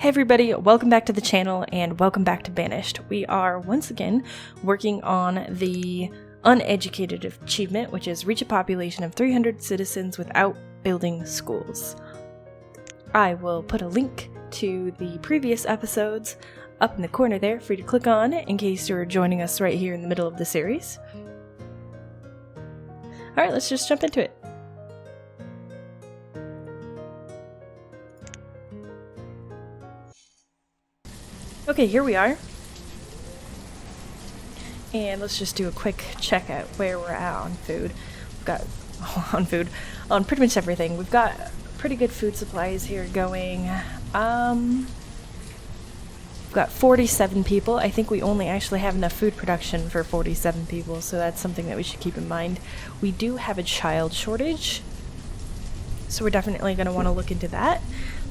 Hey everybody, welcome back to the channel and welcome back to Banished. We are once again working on the Uneducated achievement, which is reach a population of 300 citizens without building schools. I will put a link to the previous episodes up in the corner there for you to click on in case you're joining us right here in the middle of the series. Alright, let's just jump into it. Okay, here we are. And let's just do a quick check at where we're at on food. We've got on pretty much everything. We've got pretty good food supplies here going. We've got 47 people. I think we only actually have enough food production for 47 people, so that's something that we should keep in mind. We do have a child shortage, so we're definitely going to want to look into that.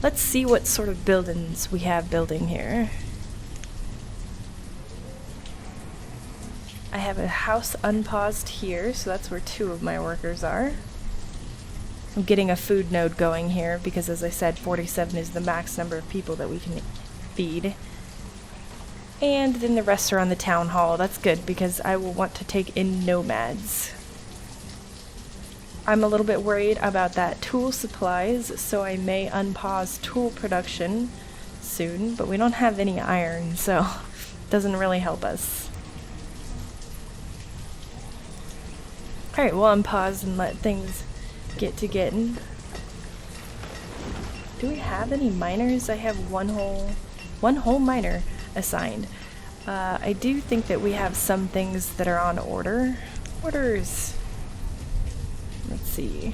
Let's see what sort of buildings we have building here. I have a house unpaused here, so that's where 2 of my workers are. I'm getting a food node going here because, as I said, 47 is the max number of people that we can feed. And then the rest are on the town hall. That's good because I will want to take in nomads. I'm a little bit worried about that tool supplies, so I may unpause tool production soon, but we don't have any iron, so it doesn't really help us. Alright, we'll unpause and let things get to getting. Do we have any miners? I have one whole miner assigned. I do think that we have some things that are on order. Orders. Let's see.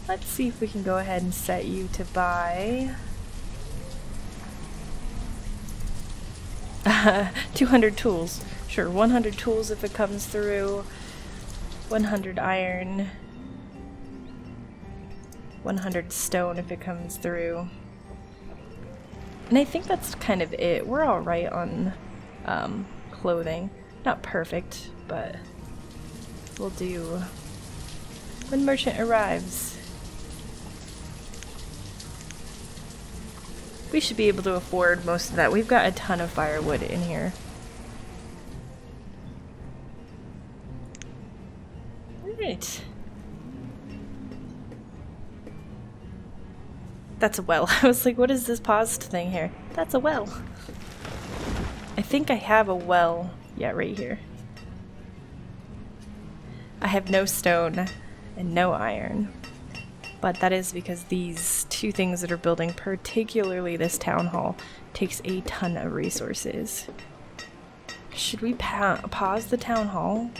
Let's see if we can go ahead and set you to buy 200 tools. Sure, 100 tools if it comes through, 100 iron, 100 stone if it comes through. And I think that's kind of it. We're alright on clothing. Not perfect, but we'll do. When merchant arrives. We should be able to afford most of that. We've got a ton of firewood in here. Alright. That's a well. I was like, what is this paused thing here? That's a well. I think I have a well. Yeah, right here. I have no stone and no iron. But that is because these 2 things that are building, particularly this town hall, takes a ton of resources. Should we pause the town hall?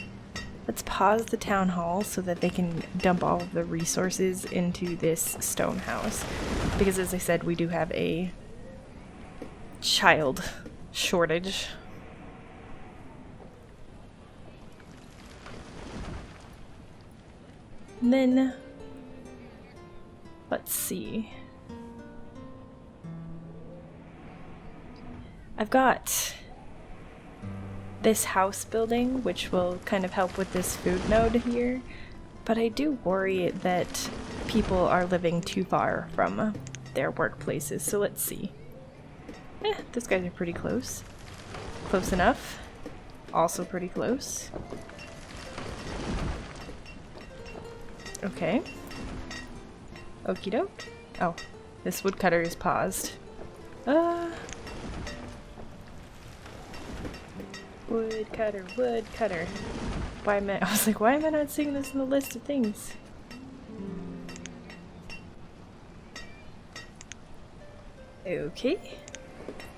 Let's pause the town hall so that they can dump all of the resources into this stone house. Because as I said, we do have a child shortage. And then let's see. I've got this house building, which will kind of help with this food node here, but I do worry that people are living too far from their workplaces, so let's see. Those guys are pretty close. Close enough. Also pretty close. Okay. Okie doke. Oh, this woodcutter is paused. Woodcutter. I was like, why am I not seeing this in the list of things? Okay.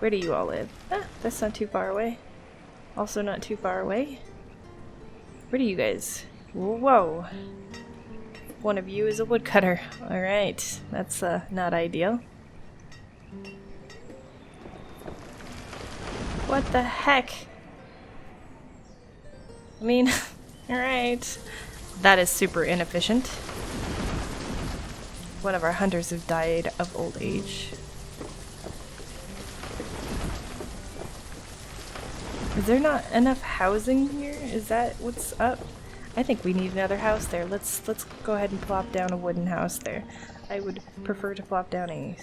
Where do you all live? That's not too far away. Also not too far away. Where do you guys? Whoa. One of you is a woodcutter. Alright, that's not ideal. What the heck? I mean, alright. That is super inefficient. One of our hunters have died of old age. Is there not enough housing here? Is that what's up? I think we need another house there. Let's go ahead and plop down a wooden house there. I would prefer to plop down a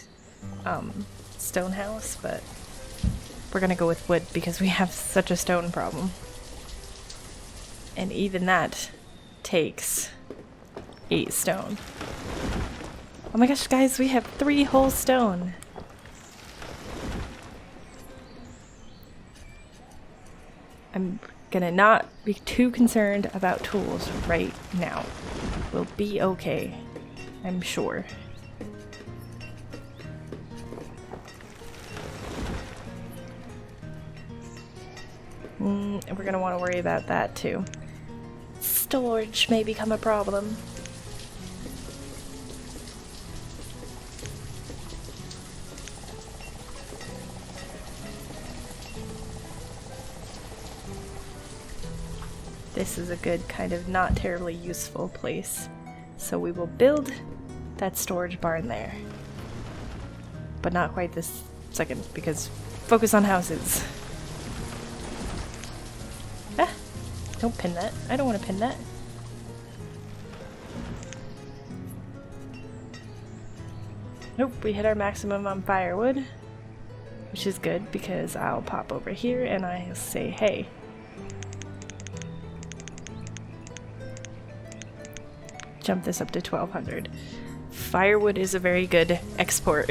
stone house, but we're gonna go with wood because we have such a stone problem. And even that takes 8 stone. Oh my gosh, guys, we have 3 whole stone. I'm gonna not be too concerned about tools right now. We'll be okay, I'm sure. We're gonna want to worry about that too. Storage may become a problem. This is a good kind of not terribly useful place. So we will build that storage barn there. But not quite this second, because focus on houses. Ah! Don't pin that. I don't want to pin that. Nope, we hit our maximum on firewood. Which is good, because I'll pop over here and I'll say, hey. Jump this up to 1200. Firewood is a very good export.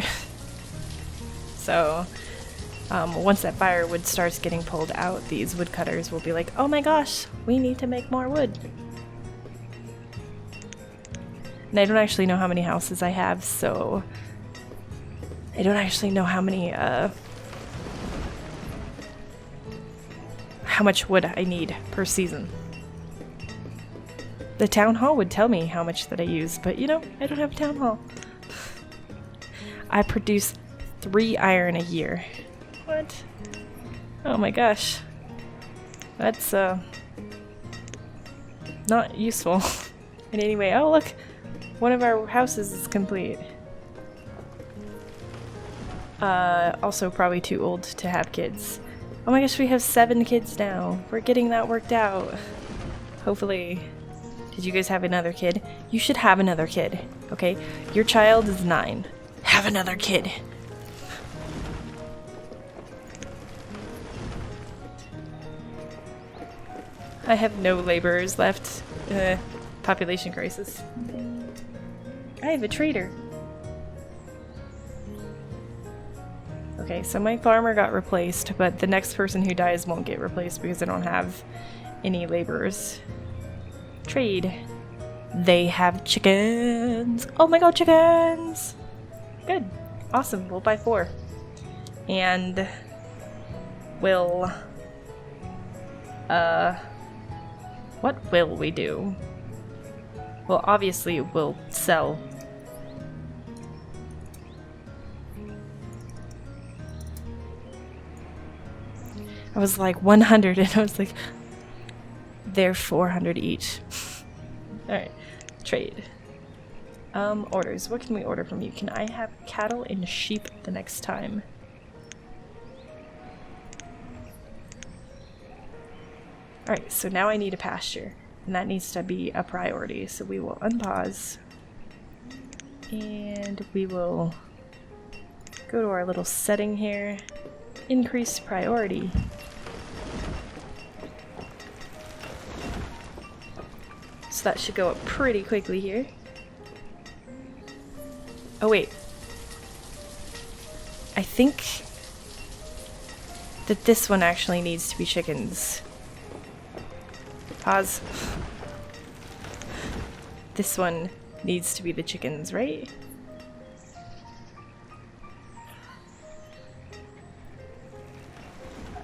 So, once that firewood starts getting pulled out, these woodcutters will be like, oh my gosh, we need to make more wood. And I don't actually know how many houses I have, so I don't actually know how many, how much wood I need per season. The town hall would tell me how much that I use, but you know, I don't have a town hall. I produce 3 iron a year. What? Oh my gosh. That's, not useful in any way. Oh look! One of our houses is complete. Also probably too old to have kids. Oh my gosh, we have 7 kids now. We're getting that worked out. Hopefully. Did you guys have another kid? You should have another kid, okay? Your child is 9. Have another kid. I have no laborers left. Population crisis. I have a trader. Okay, so my farmer got replaced, but the next person who dies won't get replaced because I don't have any laborers. Trade. They have chickens. Oh my god, chickens! Good. Awesome. We'll buy 4. And we'll... what will we do? Well, obviously we'll sell. I was like 100 and I was like, they're 400 each. Alright, trade. Orders. What can we order from you? Can I have cattle and sheep the next time? Alright, so now I need a pasture. And that needs to be a priority. So we will unpause. And we will go to our little setting here. Increase priority. So that should go up pretty quickly here. Oh wait. I think that this one actually needs to be chickens. Pause. This one needs to be the chickens, right?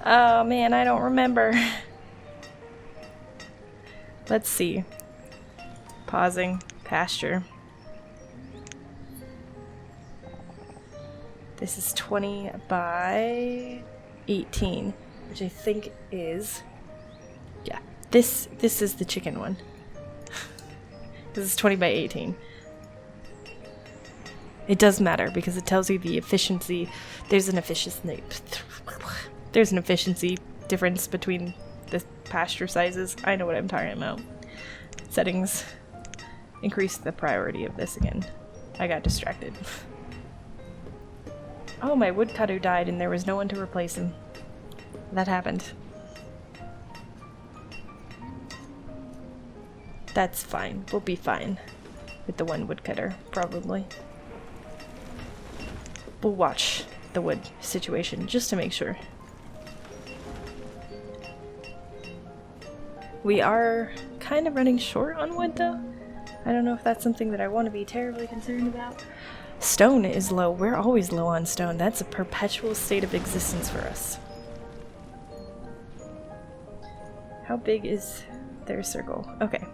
Oh man, I don't remember. Let's see. Pausing. Pasture. This is 20 by 18, which I think is... yeah, this is the chicken one. This is 20 by 18. It does matter because it tells you the efficiency. There's an efficiency difference between the pasture sizes. I know what I'm talking about. settings increased the priority of this again. I got distracted. Oh, my woodcutter died and there was no one to replace him. That happened. That's fine. We'll be fine with the one woodcutter, probably. We'll watch the wood situation just to make sure. We are kind of running short on wood though. I don't know if that's something that I want to be terribly concerned about. Stone is low. We're always low on stone. That's a perpetual state of existence for us. How big is their circle? Okay.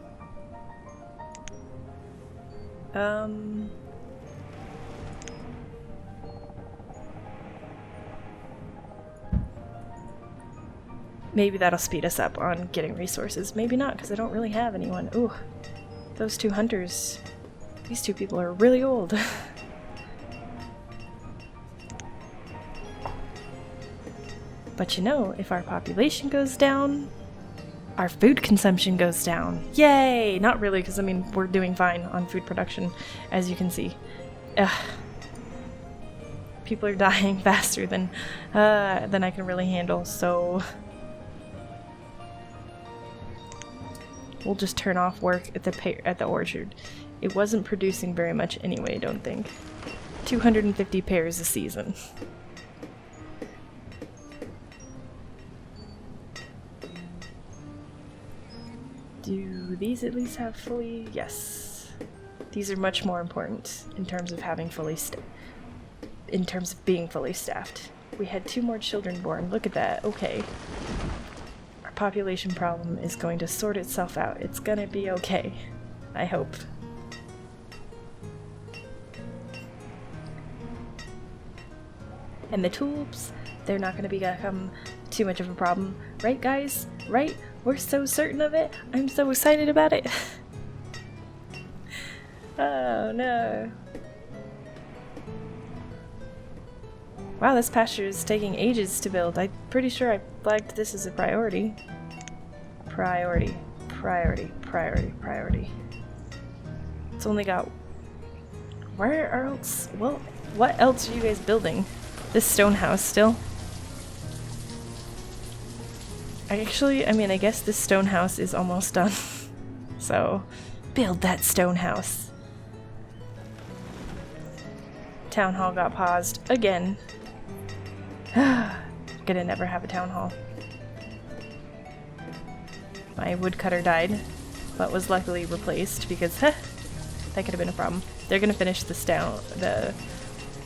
Maybe that'll speed us up on getting resources. Maybe not, because I don't really have anyone. Ooh, those two hunters. These two people are really old. But you know, if our population goes down, our food consumption goes down. Yay! Not really, because I mean, we're doing fine on food production, as you can see. People are dying faster than I can really handle, so we'll just turn off work at the orchard. It wasn't producing very much anyway, don't think. 250 pears a season. Do these at least have fully? Yes. These are much more important in terms of having in terms of being fully staffed. We had 2 more children born. Look at that. Okay. Our population problem is going to sort itself out. It's gonna be okay. I hope. And the tulips, they're not gonna become too much of a problem. Right, guys? Right? We're so certain of it. I'm so excited about it. Oh no. Wow, this pasture is taking ages to build. I'm pretty sure I flagged this as a priority. Priority, priority, priority, priority. It's only got... Where else? Well, what else are you guys building? This stone house still? I guess this stone house is almost done. So, build that stone house. Town hall got paused again. Gonna never have a town hall. My woodcutter died, but was luckily replaced because that could have been a problem. They're gonna finish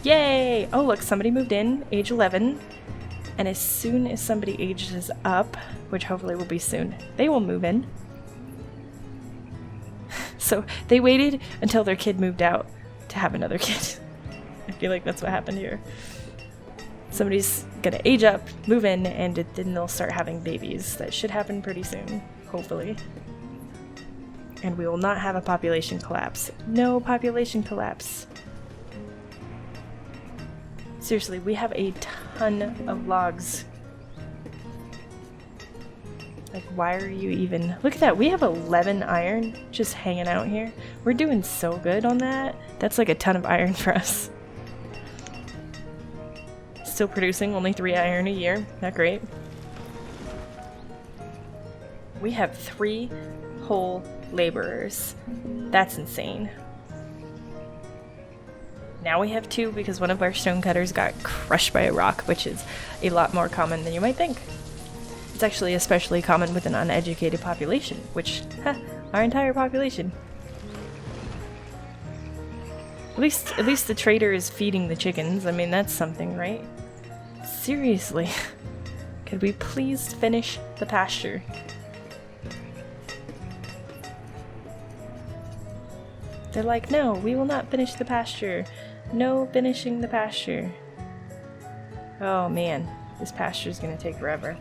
Yay! Oh look, somebody moved in, age 11. And as soon as somebody ages up, which hopefully will be soon, they will move in. So they waited until their kid moved out to have another kid. I feel like that's what happened here. Somebody's gonna age up, move in, and then they'll start having babies. That should happen pretty soon, hopefully. And we will not have a population collapse. No population collapse. Seriously, we have a ton of logs. Like, why are you even... Look at that, we have 11 iron just hanging out here. We're doing so good on that. That's like a ton of iron for us. Still producing only 3 iron a year. Not great. We have 3 whole laborers. That's insane. Now we have 2 because one of our stonecutters got crushed by a rock, which is a lot more common than you might think. It's actually especially common with an uneducated population, which, our entire population. At least the trader is feeding the chickens. I mean, that's something, right? Seriously. Could we please finish the pasture? They're like, no, we will not finish the pasture. No finishing the pasture. Oh man, this pasture is gonna take forever.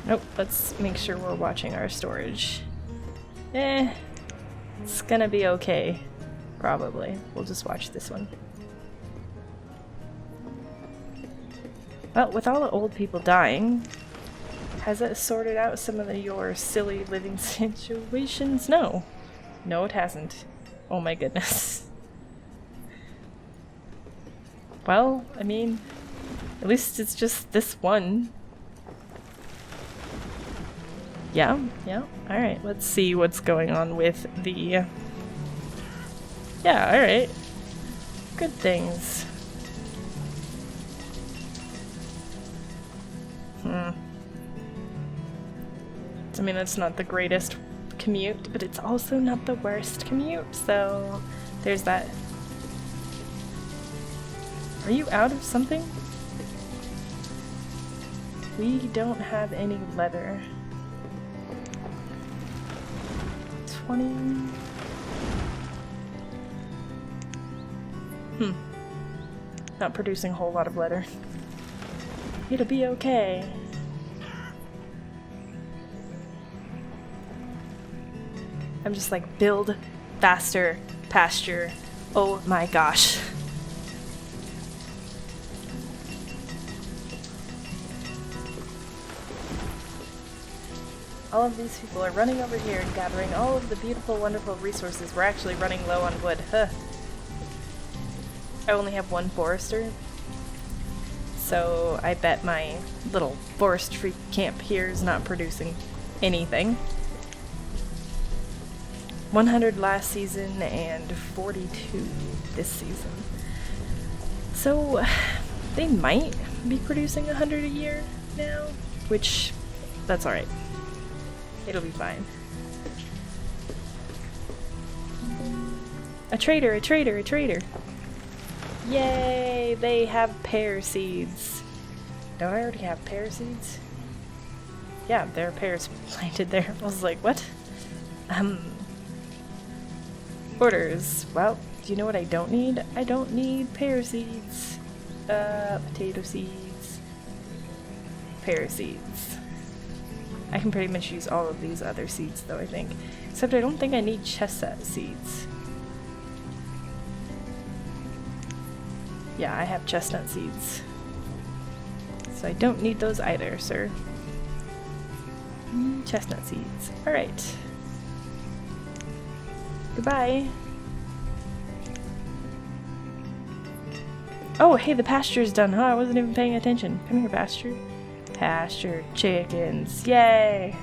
Nope, let's make sure we're watching our storage. It's gonna be okay. Probably. We'll just watch this one. Well, with all the old people dying, Has it sorted out some of your silly living situations? No. No, it hasn't. Oh my goodness. Well, I mean, at least it's just this one. Yeah, yeah. Alright, let's see what's going on with the... Yeah, alright. Good things. I mean, that's not the greatest commute, but it's also not the worst commute, so there's that. Are you out of something? We don't have any leather. 20... Not producing a whole lot of leather. It'll be okay. I'm just like, build faster pasture. Oh my gosh. All of these people are running over here and gathering all of the beautiful, wonderful resources. We're actually running low on wood. Huh. I only have one forester, so I bet my little forestry camp here is not producing anything. 100 last season and 42 this season. So they might be producing 100 a year now, which, that's alright. It'll be fine. A trader, a trader, a trader! Yay! They have pear seeds. Don't I already have pear seeds? Yeah, there are pears planted there. I was like, what? Orders. Well, do you know what I don't need? I don't need pear seeds. Potato seeds. Pear seeds. I can pretty much use all of these other seeds though, I think. Except I don't think I need chestnut seeds. Yeah, I have chestnut seeds. So I don't need those either, sir. Chestnut seeds. Alright. Goodbye. Oh, hey, the pasture's done, huh? I wasn't even paying attention. Come here, pasture. Pasture chickens. Yay!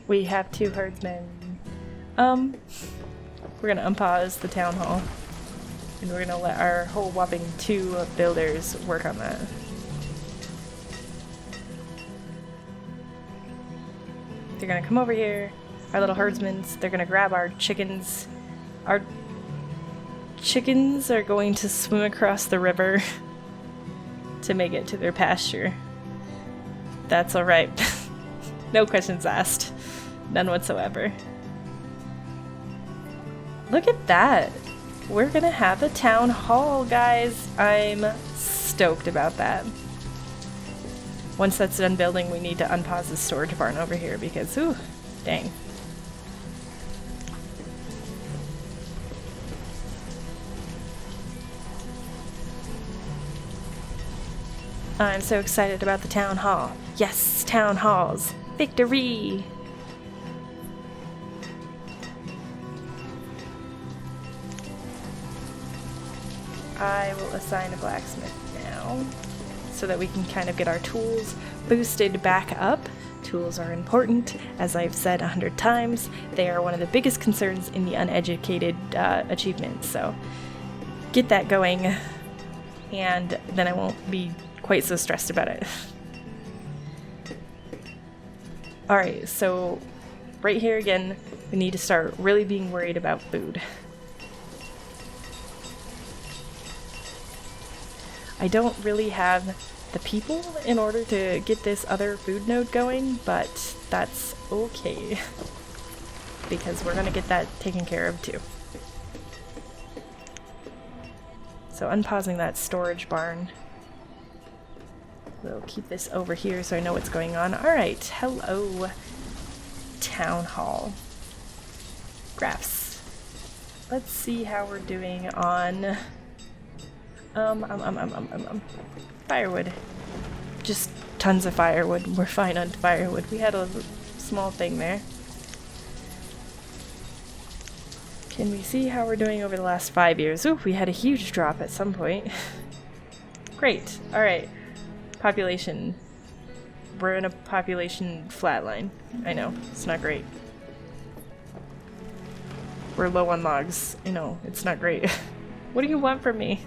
We have 2 herdsmen. We're gonna unpause the town hall. And we're gonna let our whole whopping 2 builders work on that. They're gonna come over here, our little herdsmen, they're gonna grab our chickens. Our chickens are going to swim across the river to make it to their pasture. That's alright. No questions asked. None whatsoever. Look at that! We're gonna have a town hall, guys! I'm stoked about that. Once that's done building, we need to unpause the storage barn over here because, ooh, dang. I'm so excited about the town hall. Yes, town halls. Victory! I will assign a blacksmith now so that we can kind of get our tools boosted back up. Tools are important, as I've said 100 times. They are one of the biggest concerns in the uneducated achievements, so get that going, and then I won't be quite so stressed about it. Alright, so right here again, we need to start really being worried about food. I don't really have the people in order to get this other food node going, but that's okay. Because we're gonna get that taken care of too. So unpausing that storage barn. We'll keep this over here so I know what's going on. Alright, hello. Town hall. Graphs. Let's see how we're doing on Firewood. Just tons of firewood. We're fine on firewood. We had a small thing there. Can we see how we're doing over the last 5 years? Ooh, we had a huge drop at some point. Great. Alright. Population. We're in a population flatline. I know. It's not great. We're low on logs. I know. It's not great. What do you want from me?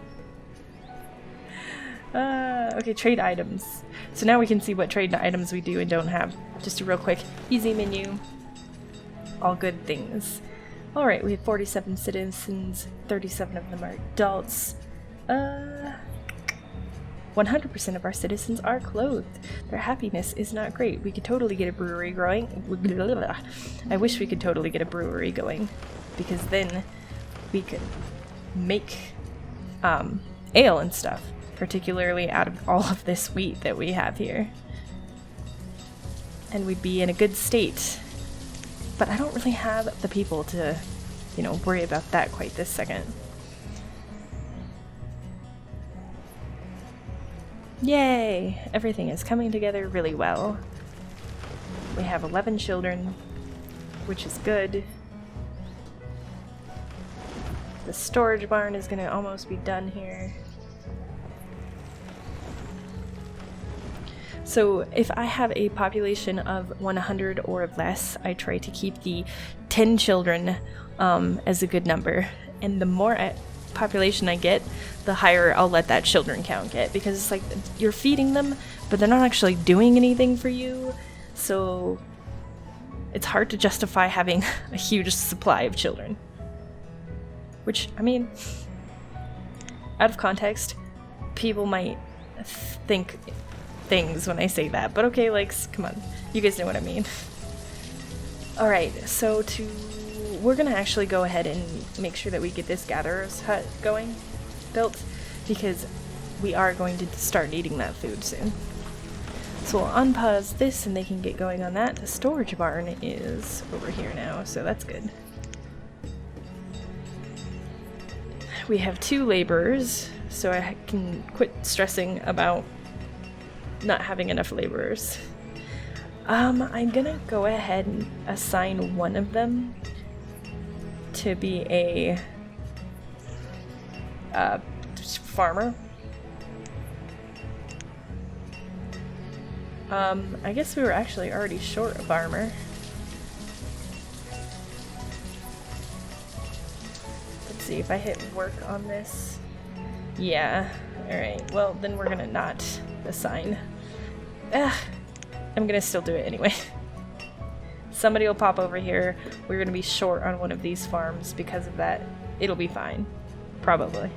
Okay, trade items. So now we can see what trade items we do and don't have. Just a real quick, easy menu. All good things. Alright, we have 47 citizens, 37 of them are adults. 100% of our citizens are clothed. Their happiness is not great. We could totally get a brewery growing. I wish we could totally get a brewery going, because then we could make ale and stuff, particularly out of all of this wheat that we have here. And we'd be in a good state. But I don't really have the people to, you know, worry about that quite this second. Yay! Everything is coming together really well. We have 11 children, which is good. The storage barn is gonna almost be done here. So if I have a population of 100 or less, I try to keep the 10 children as a good number. And the more population I get, the higher I'll let that children count get. Because it's like, you're feeding them, but they're not actually doing anything for you. So it's hard to justify having a huge supply of children. Which, I mean, out of context, people might think things when I say that, but okay, like, come on, you guys know what I mean. Alright, so we're gonna actually go ahead and make sure that we get this gatherer's hut built, because we are going to start needing that food soon. So we'll unpause this and they can get going on that. The storage barn is over here now, so that's good. We have 2 laborers, so I can quit stressing about not having enough laborers. I'm gonna go ahead and assign one of them to be a farmer. I guess we were actually already short a farmer. Let's see if I hit work on this. Yeah, alright, well then we're gonna not assign. I'm gonna still do it anyway. Somebody will pop over here. We're gonna be short on one of these farms because of that. It'll be fine. Probably.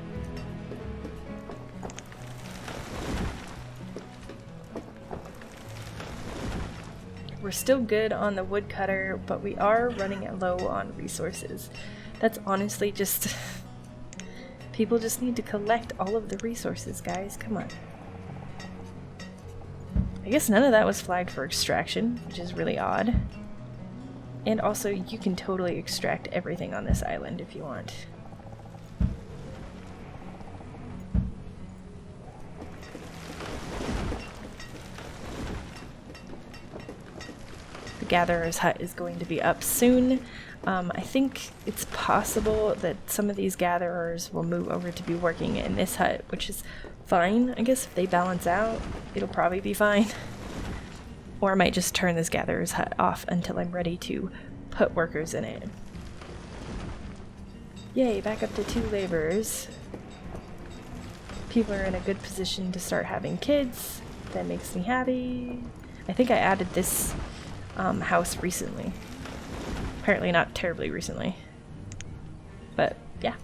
We're still good on the woodcutter, but we are running low on resources. That's honestly just... People just need to collect all of the resources, guys. Come on. I guess none of that was flagged for extraction, which is really odd. And also, you can totally extract everything on this island if you want. The Gatherer's Hut is going to be up soon. I think it's possible that some of these gatherers will move over to be working in this hut, which is fine. I guess if they balance out, it'll probably be fine. Or I might just turn this gatherer's hut off until I'm ready to put workers in it. Yay, back up to 2 laborers. People are in a good position to start having kids. That makes me happy. I think I added this house recently. Apparently not terribly recently. But, yeah.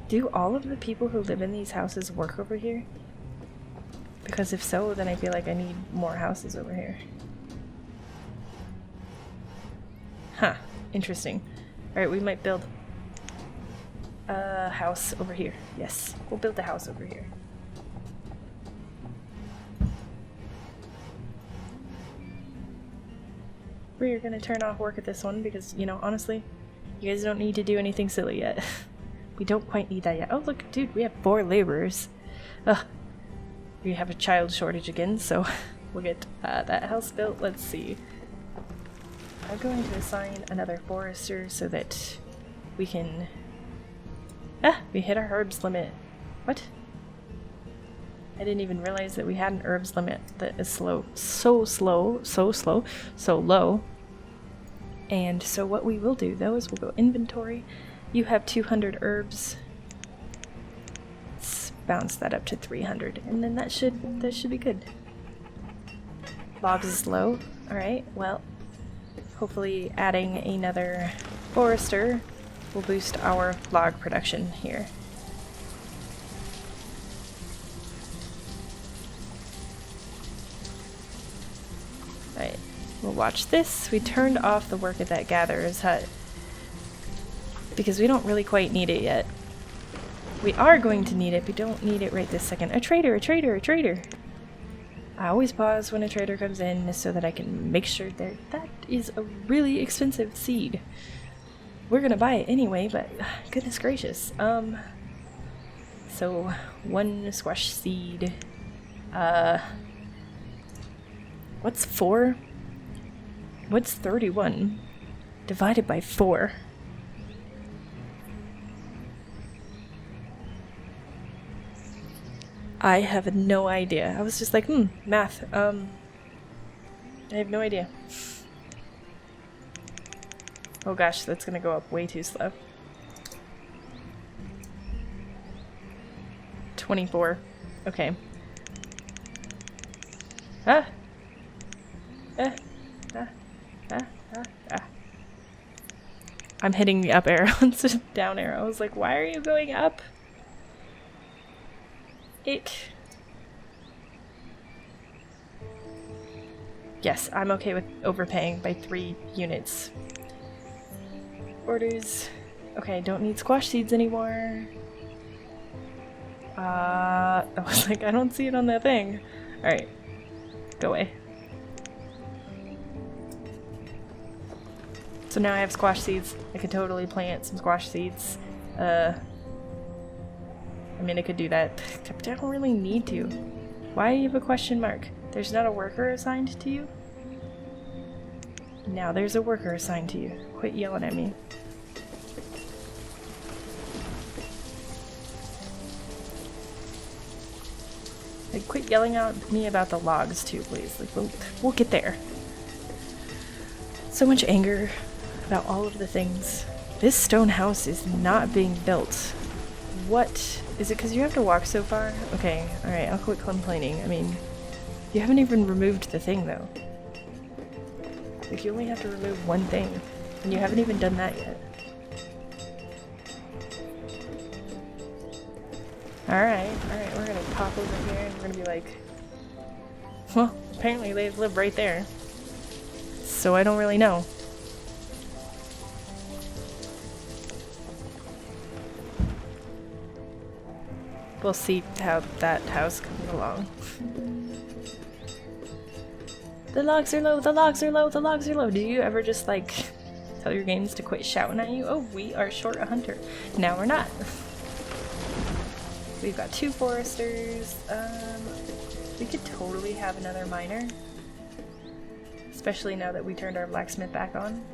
Do all of the people who live in these houses work over here? Because if so, then I feel like I need more houses over here. Huh. Interesting. Alright, we might build a house over here. Yes, we'll build a house over here. We're gonna turn off work at this one because, you know, honestly, you guys don't need to do anything silly yet. We don't quite need that yet. Oh, look, dude, we have 4 laborers. Ugh. We have a child shortage again, so we'll get that house built. Let's see. I'm going to assign another forester so that we can... Ah! We hit our herbs limit. What? I didn't even realize that we had an herbs limit that is slow. So low. And so what we will do, though, is we'll go inventory. You have 200 herbs. Let's bounce that up to 300, and then that should be good. Logs is low. Alright, well, hopefully adding another forester will boost our log production here. Alright, we'll watch this. We turned off the work at that gatherer's hut because we don't really quite need it yet. We are going to need it, but don't need it right this second. A trader, a trader, a trader! I always pause when a trader comes in so that I can make sure that is a really expensive seed. We're gonna buy it anyway, but goodness gracious. So 1 squash seed. What's 4? What's 31 divided by 4? I have no idea. I was just like, math. I have no idea. Oh gosh, that's gonna go up way too slow. 24. Okay. Ah! I'm hitting the up arrow instead of down arrow. I was like, why are you going up? Yes, I'm okay with overpaying by 3 units. Orders. Okay, don't need squash seeds anymore. I was like, I don't see it on that thing. Alright. Go away. So now I have squash seeds. I could totally plant some squash seeds. I mean, I could do that, but I don't really need to. Why do you have a question mark? There's not a worker assigned to you? Now there's a worker assigned to you. Quit yelling at me. Like, quit yelling at me about the logs too, please. Like, we'll get there. So much anger about all of the things. This stone house is not being built. What? Is it because you have to walk so far? Okay, alright, I'll quit complaining. I mean, you haven't even removed the thing, though. Like, you only have to remove one thing, and you haven't even done that yet. Alright, we're gonna pop over here, and we're gonna be like... Well, apparently they live right there. So I don't really know. We'll see how that house comes along. The logs are low, the logs are low, the logs are low. Do you ever just like tell your games to quit shouting at you? Oh, we are short a hunter. Now we're not. We've got 2 foresters. We could totally have another miner. Especially now that we turned our blacksmith back on.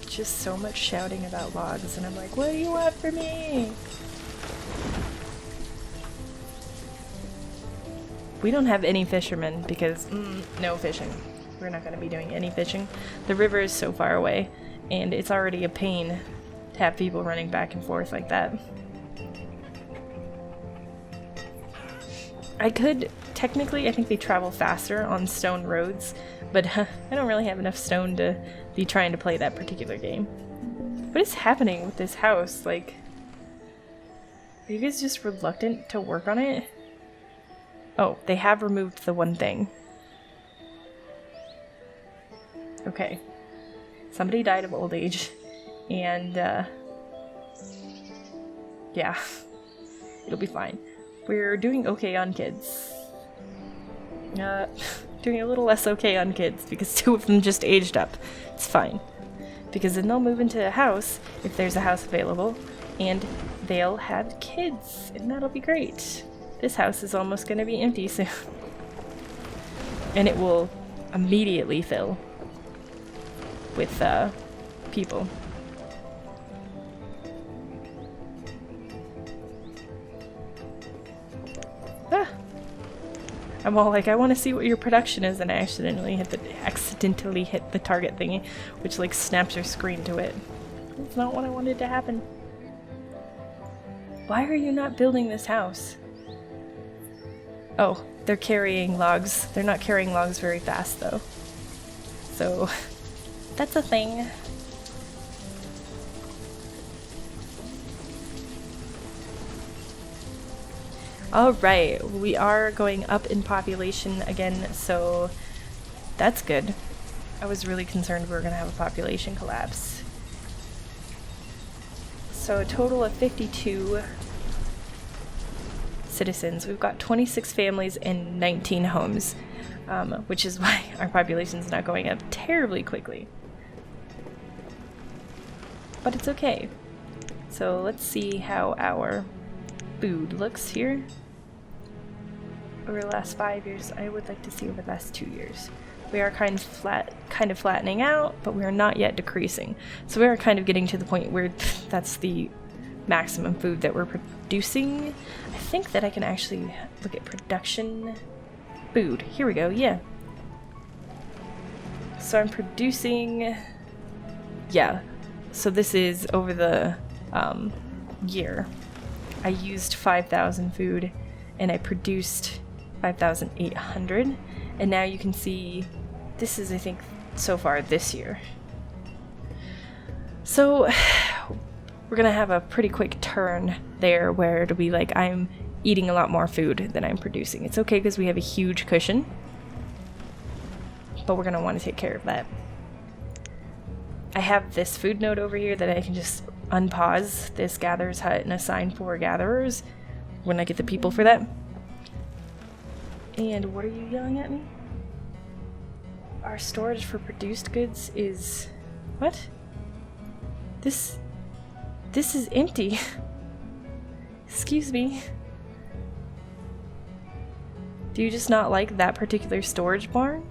Just so much shouting about logs, and I'm like, what do you want from me? We don't have any fishermen because, no fishing. We're not going to be doing any fishing. The river is so far away, and it's already a pain to have people running back and forth like that. I could, technically, I think they travel faster on stone roads, but I don't really have enough stone to be trying to play that particular game. What is happening with this house? Like, are you guys just reluctant to work on it? Oh, they have removed the one thing. Okay. Somebody died of old age, and, yeah. It'll be fine. We're doing okay on kids. Uh, doing a little less okay on kids because 2 of them just aged up. It's fine. Because then they'll move into a house, if there's a house available, and they'll have kids, and that'll be great. This house is almost going to be empty soon. And it will immediately fill with people. Ah. I'm all like, I want to see what your production is, and I accidentally hit the target thingy, which like snaps your screen to it. That's not what I wanted to happen. Why are you not building this house? Oh, they're carrying logs. They're not carrying logs very fast though. So, that's a thing. Alright, we are going up in population again, so that's good. I was really concerned we were going to have a population collapse. So a total of 52 citizens. We've got 26 families and 19 homes, which is why our population's not going up terribly quickly. But it's okay. So let's see how our food looks here. Over the last 5 years, I would like to see over the last 2 years. We are kind of flattening out, but we are not yet decreasing. So we are kind of getting to the point where that's the maximum food that we're producing. I think that I can actually look at production food. Here we go, yeah. So I'm producing, yeah. So this is over the year. I used 5,000 food and I produced 5,800, and now you can see this is, I think, so far this year. So we're gonna have a pretty quick turn there where it'll be like I'm eating a lot more food than I'm producing. It's okay because we have a huge cushion, but we're gonna want to take care of that. I have this food node over here that I can just unpause this gatherer's hut and assign 4 gatherers when I get the people for that. And what are you yelling at me? Our storage for produced goods is... What? This is empty. Excuse me. Do you just not like that particular storage barn?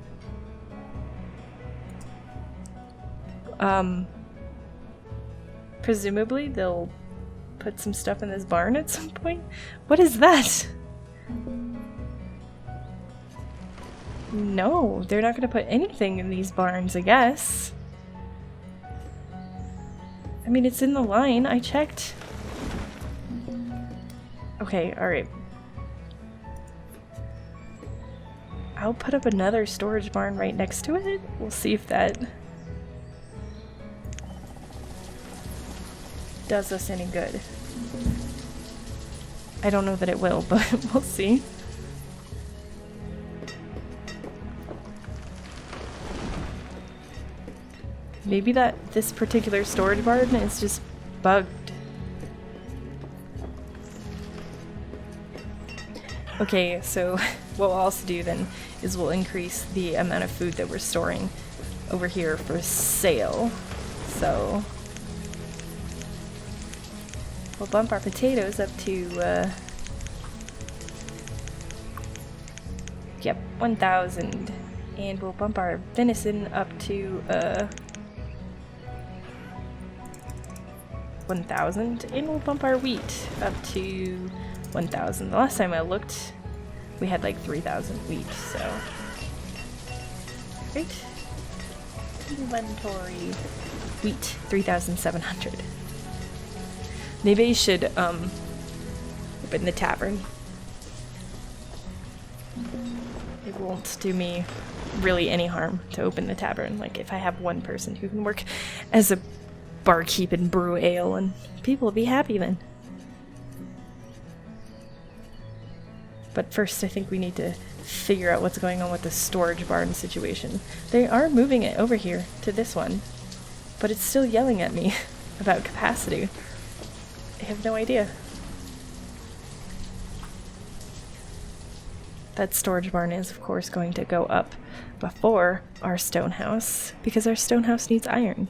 Presumably they'll put some stuff in this barn at some point? What is that? No, they're not gonna put anything in these barns, I guess. I mean, it's in the line, I checked. Okay, alright. I'll put up another storage barn right next to it. We'll see if that does us any good. I don't know that it will, but we'll see. Maybe this particular storage barn is just bugged. Okay, so what we'll also do then is we'll increase the amount of food that we're storing over here for sale. So we'll bump our potatoes up to, yep, 1,000. And we'll bump our venison up to, 1,000, and we'll bump our wheat up to 1,000. The last time I looked, we had like 3,000 wheat, so. Great. Inventory. Wheat, 3,700. Maybe I should, open the tavern. It won't do me really any harm to open the tavern. Like, if I have one person who can work as a barkeep and brew ale, and people will be happy then. But first, I think we need to figure out what's going on with the storage barn situation. They are moving it over here to this one, but it's still yelling at me about capacity. I have no idea. that storage barn is, of course, going to go up before our stone house, because our stone house needs iron,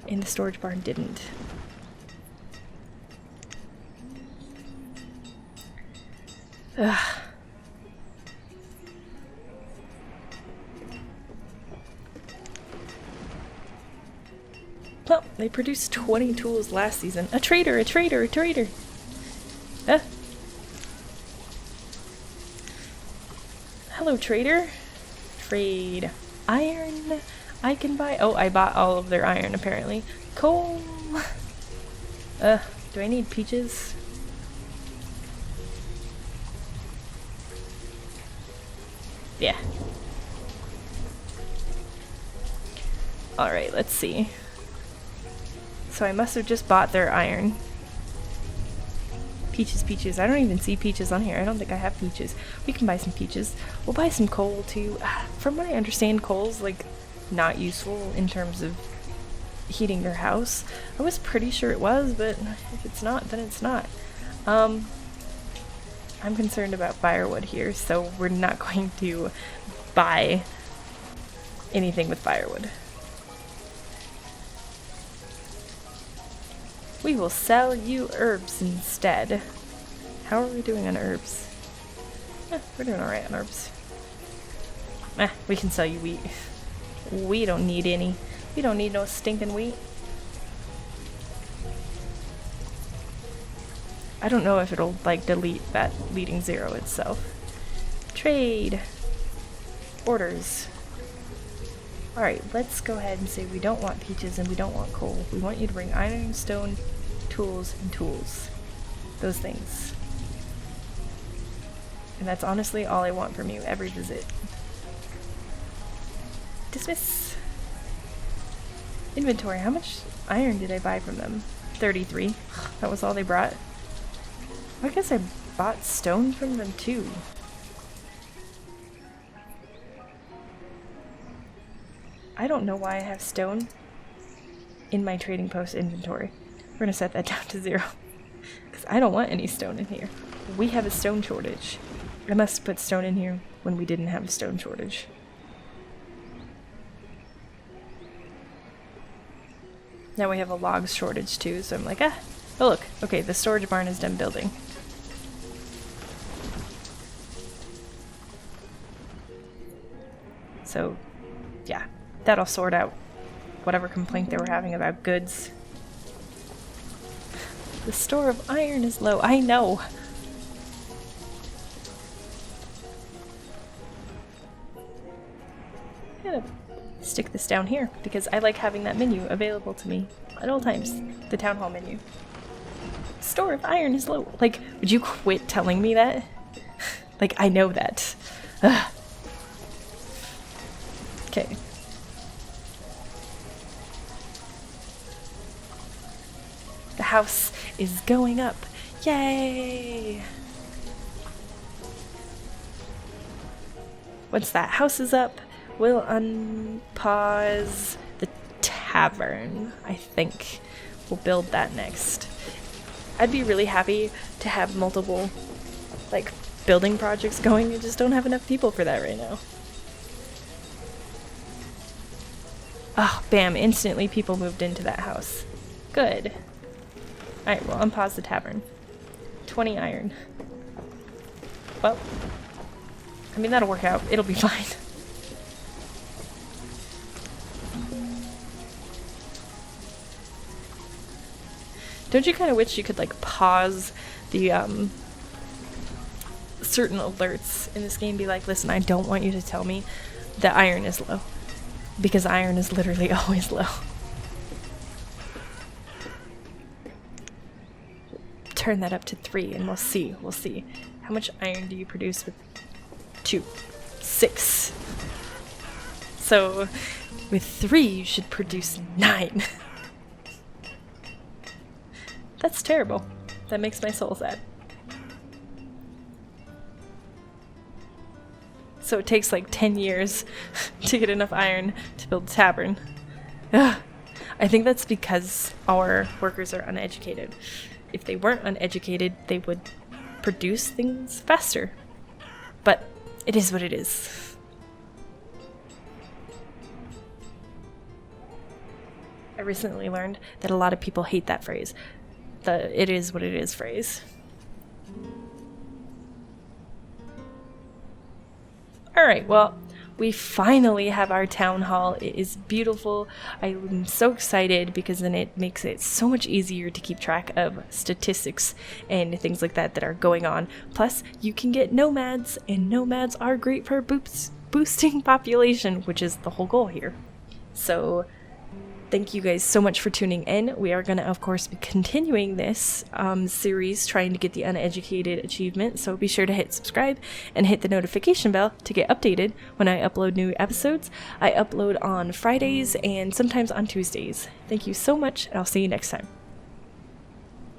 and the storage barn didn't. Ugh. Well, they produced 20 tools last season. A trader, a trader, a trader! Hello, trader. Trade. Iron. I can buy. Oh, I bought all of their iron, apparently. Coal. Do I need peaches? Yeah. Alright, let's see. So I must have just bought their iron. Peaches, peaches. I don't even see peaches on here. I don't think I have peaches. We can buy some peaches. We'll buy some coal too. From what I understand, coal's like not useful in terms of heating your house. I was pretty sure it was, but if it's not, then it's not. I'm concerned about firewood here, so we're not going to buy anything with firewood. We will sell you herbs instead. How are we doing on herbs? We're doing alright on herbs. We can sell you wheat. We don't need any. We don't need no stinking wheat. I don't know if it'll like delete that leading 0 itself. Trade. Orders. Alright, let's go ahead and say we don't want peaches and we don't want coal. We want you to bring iron, stone, tools, and tools. Those things. And that's honestly all I want from you every visit. Dismiss. Inventory. How much iron did I buy from them? 33. That was all they brought. I guess I bought stone from them too. I don't know why I have stone in my trading post inventory. We're gonna set that down to 0. Because I don't want any stone in here. We have a stone shortage. I must put stone in here when we didn't have a stone shortage. Now we have a logs shortage too, so I'm like, oh look, okay, the storage barn is done building. So, yeah, that'll sort out whatever complaint they were having about goods. The store of iron is low. I know. I'm gonna stick this down here because I like having that menu available to me at all times. The town hall menu. Store of iron is low. Like, would you quit telling me that? Like, I know that. Ugh. Okay. The house is going up. Yay! Once that house is up, we'll unpause the tavern, I think. We'll build that next. I'd be really happy to have multiple, like, building projects going. I just don't have enough people for that right now. Oh, bam, instantly people moved into that house. Good. Alright, we'll unpause the tavern. 20 iron. Well, I mean, that'll work out. It'll be fine. Don't you kind of wish you could, like, pause the, certain alerts in this game? Be like, listen, I don't want you to tell me that iron is low. Because iron is literally always low. Turn that up to 3 and we'll see. We'll see. How much iron do you produce with 2? 6. So with 3 you should produce 9. That's terrible. That makes my soul sad. So it takes like 10 years to get enough iron to build a tavern. Ugh. I think that's because our workers are uneducated. If they weren't uneducated, they would produce things faster. But It is what it is. I recently learned that a lot of people hate that phrase. The "it is what it is" phrase. Alright, well, we finally have our town hall. It is beautiful. I'm so excited because then it makes it so much easier to keep track of statistics and things like that that are going on. Plus, you can get nomads, and nomads are great for boosting population, which is the whole goal here. So, thank you guys so much for tuning in. We are going to, of course, be continuing this series trying to get the Uneducated achievement, so be sure to hit subscribe and hit the notification bell to get updated when I upload new episodes. I upload on Fridays and sometimes on Tuesdays. Thank you so much, and I'll see you next time.